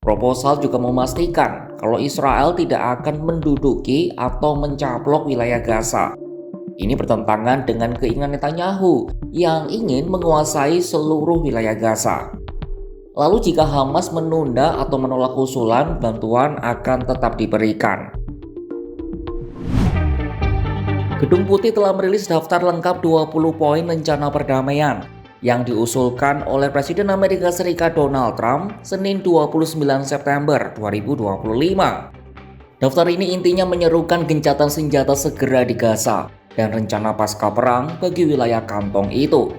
Proposal juga memastikan kalau Israel tidak akan menduduki atau mencaplok wilayah Gaza. Ini bertentangan dengan keinginan Netanyahu yang ingin menguasai seluruh wilayah Gaza. Lalu jika Hamas menunda atau menolak usulan, bantuan akan tetap diberikan. Gedung Putih telah merilis daftar lengkap 20 poin rencana perdamaian yang diusulkan oleh Presiden Amerika Serikat Donald Trump Senin 29 September 2025. Daftar ini intinya menyerukan gencatan senjata segera di Gaza dan rencana pasca perang bagi wilayah kantong itu.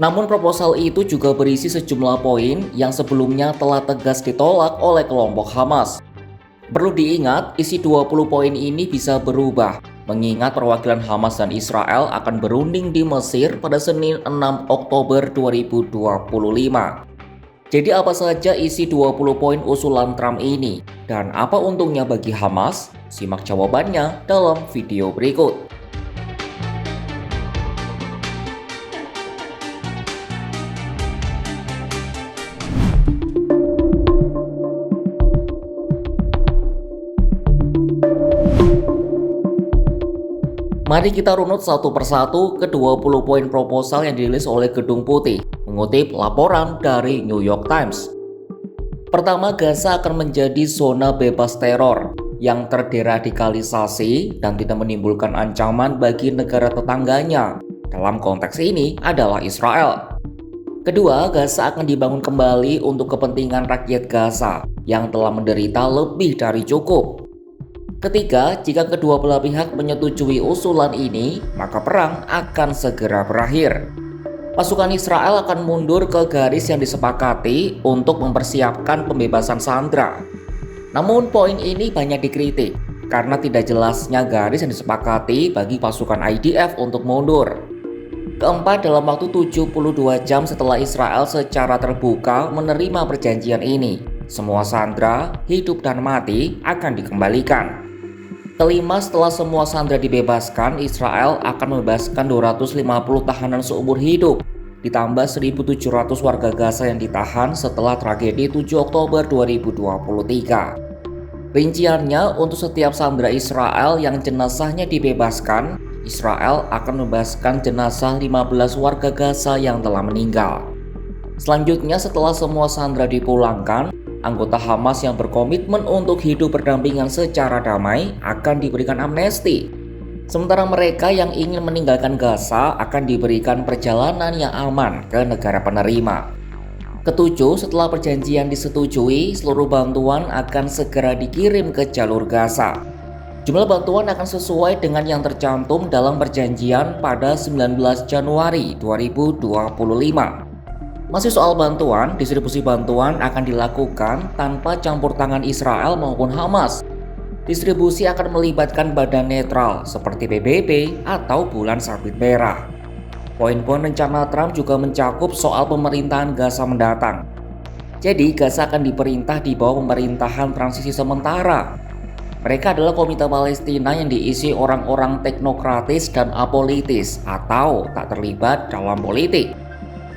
Namun proposal itu juga berisi sejumlah poin yang sebelumnya telah tegas ditolak oleh kelompok Hamas. Perlu diingat, isi 20 poin ini bisa berubah, mengingat perwakilan Hamas dan Israel akan berunding di Mesir pada Senin 6 Oktober 2025. Jadi apa saja isi 20 poin usulan Trump ini? Dan apa untungnya bagi Hamas? Simak jawabannya dalam video berikut. Mari kita runut satu persatu ke 20 poin proposal yang dirilis oleh Gedung Putih, mengutip laporan dari New York Times. Pertama, Gaza akan menjadi zona bebas teror yang terderadikalisasi dan tidak menimbulkan ancaman bagi negara tetangganya. Dalam konteks ini adalah Israel. Kedua, Gaza akan dibangun kembali untuk kepentingan rakyat Gaza yang telah menderita lebih dari cukup. Ketiga, jika kedua belah pihak menyetujui usulan ini, maka perang akan segera berakhir. Pasukan Israel akan mundur ke garis yang disepakati untuk mempersiapkan pembebasan sandera. Namun poin ini banyak dikritik karena tidak jelasnya garis yang disepakati bagi pasukan IDF untuk mundur. Keempat, dalam waktu 72 jam setelah Israel secara terbuka menerima perjanjian ini, semua sandera, hidup dan mati akan dikembalikan. Kelima, setelah semua sandera dibebaskan, Israel akan membebaskan 250 tahanan seumur hidup, ditambah 1.700 warga Gaza yang ditahan setelah tragedi 7 Oktober 2023. Rinciannya, untuk setiap sandera Israel yang jenazahnya dibebaskan, Israel akan membebaskan jenazah 15 warga Gaza yang telah meninggal. Selanjutnya, setelah semua sandera dipulangkan, anggota Hamas yang berkomitmen untuk hidup berdampingan secara damai akan diberikan amnesti. Sementara mereka yang ingin meninggalkan Gaza akan diberikan perjalanan yang aman ke negara penerima. Ketujuh, setelah perjanjian disetujui, seluruh bantuan akan segera dikirim ke jalur Gaza. Jumlah bantuan akan sesuai dengan yang tercantum dalam perjanjian pada 19 Januari 2025. Masih soal bantuan, distribusi bantuan akan dilakukan tanpa campur tangan Israel maupun Hamas. Distribusi akan melibatkan badan netral seperti PBB atau Bulan Sabit Merah. Poin-poin rencana Trump juga mencakup soal pemerintahan Gaza mendatang. Jadi Gaza akan diperintah di bawah pemerintahan transisi sementara. Mereka adalah Komite Palestina yang diisi orang-orang teknokratis dan apolitis atau tak terlibat dalam politik.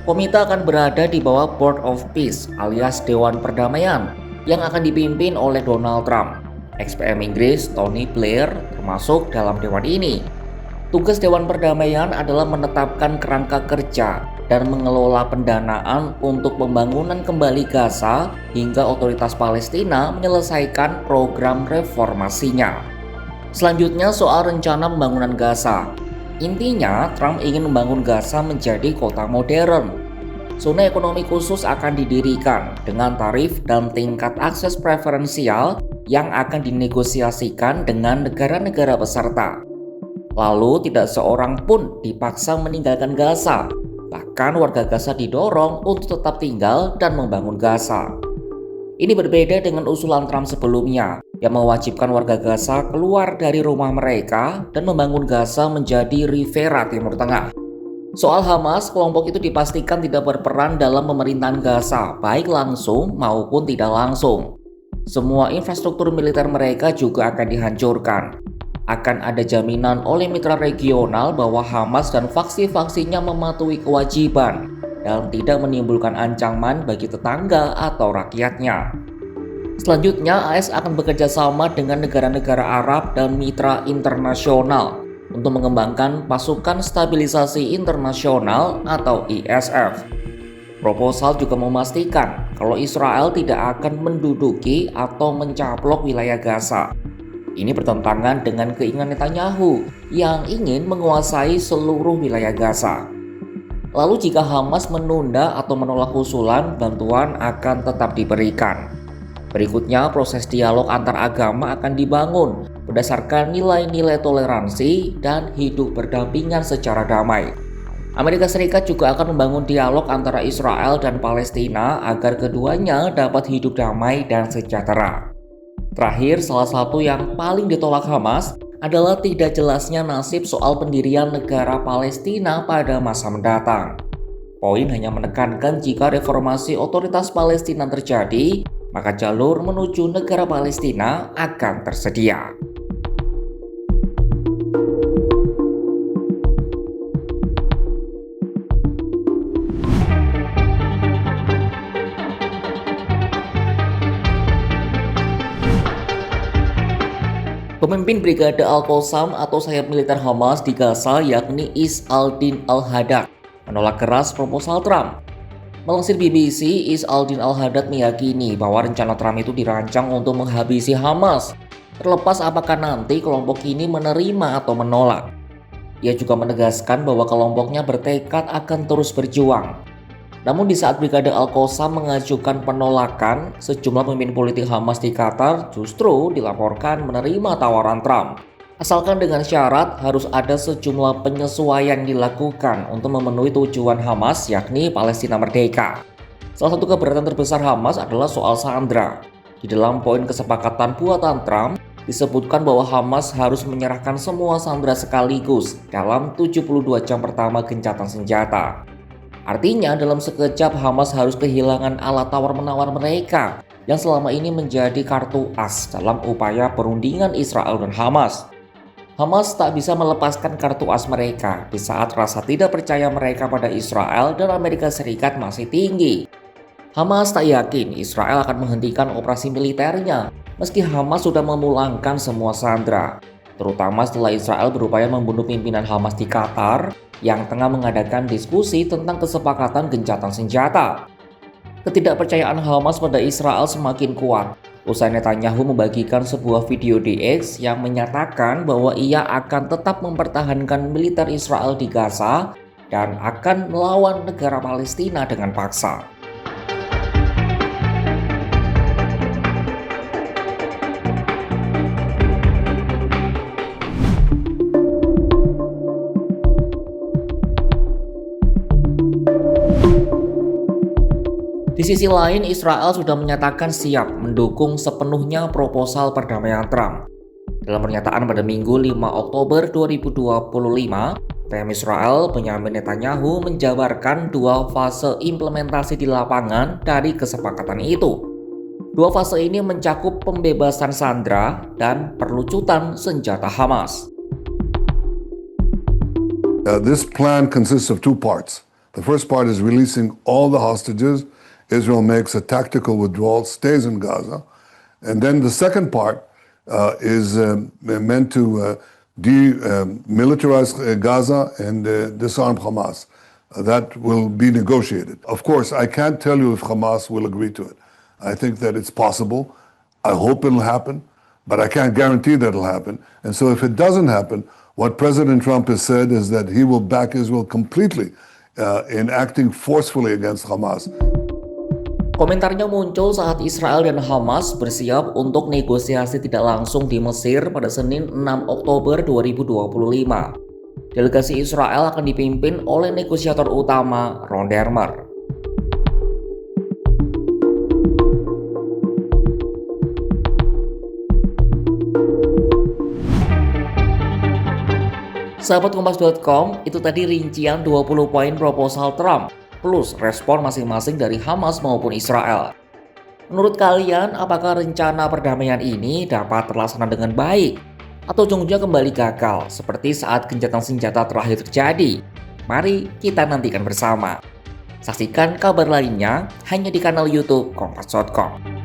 Komite akan berada di bawah Board of Peace alias Dewan Perdamaian yang akan dipimpin oleh Donald Trump. Ex-PM Inggris Tony Blair termasuk dalam dewan ini. Tugas Dewan Perdamaian adalah menetapkan kerangka kerja dan mengelola pendanaan untuk pembangunan kembali Gaza hingga otoritas Palestina menyelesaikan program reformasinya. Selanjutnya soal rencana pembangunan Gaza. Intinya, Trump ingin membangun Gaza menjadi kota modern. Zona ekonomi khusus akan didirikan dengan tarif dan tingkat akses preferensial yang akan dinegosiasikan dengan negara-negara peserta. Lalu tidak seorang pun dipaksa meninggalkan Gaza. Bahkan warga Gaza didorong untuk tetap tinggal dan membangun Gaza. Ini berbeda dengan usulan Trump sebelumnya yang mewajibkan warga Gaza keluar dari rumah mereka dan membangun Gaza menjadi Rivera Timur Tengah. Soal Hamas, kelompok itu dipastikan tidak berperan dalam pemerintahan Gaza, baik langsung maupun tidak langsung. Semua infrastruktur militer mereka juga akan dihancurkan. Akan ada jaminan oleh mitra regional bahwa Hamas dan faksi-faksinya mematuhi kewajiban dan tidak menimbulkan ancaman bagi tetangga atau rakyatnya. Selanjutnya, AS akan bekerja sama dengan negara-negara Arab dan mitra internasional untuk mengembangkan pasukan stabilisasi internasional atau ISF. Proposal juga memastikan kalau Israel tidak akan menduduki atau mencaplok wilayah Gaza. Ini bertentangan dengan keinginan Netanyahu yang ingin menguasai seluruh wilayah Gaza. Lalu jika Hamas menunda atau menolak usulan, bantuan akan tetap diberikan. Berikutnya, proses dialog antar agama akan dibangun berdasarkan nilai-nilai toleransi dan hidup berdampingan secara damai. Amerika Serikat juga akan membangun dialog antara Israel dan Palestina agar keduanya dapat hidup damai dan sejahtera. Terakhir, salah satu yang paling ditolak Hamas adalah tidak jelasnya nasib soal pendirian negara Palestina pada masa mendatang. Poin hanya menekankan jika reformasi otoritas Palestina terjadi, maka jalur menuju negara Palestina akan tersedia. Pemimpin Brigade Al-Qassam atau sayap militer Hamas di Gaza yakni Is al-Din al-Haddad menolak keras proposal Trump. Melansir BBC, Is al-Din al-Haddad meyakini bahwa rencana Trump itu dirancang untuk menghabisi Hamas, terlepas apakah nanti kelompok ini menerima atau menolak. Ia juga menegaskan bahwa kelompoknya bertekad akan terus berjuang. Namun di saat Brigade Al-Qassam mengajukan penolakan, sejumlah pemimpin politik Hamas di Qatar justru dilaporkan menerima tawaran Trump. Asalkan dengan syarat harus ada sejumlah penyesuaian dilakukan untuk memenuhi tujuan Hamas yakni Palestina merdeka. Salah satu keberatan terbesar Hamas adalah soal sandera. Di dalam poin kesepakatan buatan Trump, disebutkan bahwa Hamas harus menyerahkan semua sandera sekaligus dalam 72 jam pertama gencatan senjata. Artinya dalam sekejap Hamas harus kehilangan alat tawar-menawar mereka yang selama ini menjadi kartu as dalam upaya perundingan Israel dan Hamas. Hamas tak bisa melepaskan kartu as mereka di saat rasa tidak percaya mereka pada Israel dan Amerika Serikat masih tinggi. Hamas tak yakin Israel akan menghentikan operasi militernya meski Hamas sudah memulangkan semua sandera, terutama setelah Israel berupaya membunuh pimpinan Hamas di Qatar yang tengah mengadakan diskusi tentang kesepakatan gencatan senjata. Ketidakpercayaan Hamas pada Israel semakin kuat usai Netanyahu membagikan sebuah video di X yang menyatakan bahwa ia akan tetap mempertahankan militer Israel di Gaza dan akan melawan negara Palestina dengan paksa. Di sisi lain, Israel sudah menyatakan siap mendukung sepenuhnya proposal perdamaian Trump. Dalam pernyataan pada Minggu 5 Oktober 2025, PM Israel Benyamin Netanyahu menjabarkan dua fase implementasi di lapangan dari kesepakatan itu. Dua fase ini mencakup pembebasan sandera dan perlucutan senjata Hamas. This plan consists of two parts. The first part is releasing all the hostages. Israel makes a tactical withdrawal, stays in Gaza. And then the second part is meant to demilitarize Gaza and disarm Hamas. That will be negotiated. Of course, I can't tell you if Hamas will agree to it. I think that it's possible. I hope it'll happen, but I can't guarantee that it'll happen. And so if it doesn't happen, what President Trump has said is that he will back Israel completely in acting forcefully against Hamas. Komentarnya muncul saat Israel dan Hamas bersiap untuk negosiasi tidak langsung di Mesir pada Senin 6 Oktober 2025. Delegasi Israel akan dipimpin oleh negosiator utama Ron Dermer. Sahabat Kompas.com, itu tadi rincian 20 poin proposal Trump plus respon masing-masing dari Hamas maupun Israel. Menurut kalian, apakah rencana perdamaian ini dapat terlaksana dengan baik? Atau ujung-ujungnya kembali gagal, seperti saat gencatan senjata terakhir terjadi? Mari kita nantikan bersama. Saksikan kabar lainnya hanya di kanal YouTube Kompas.com.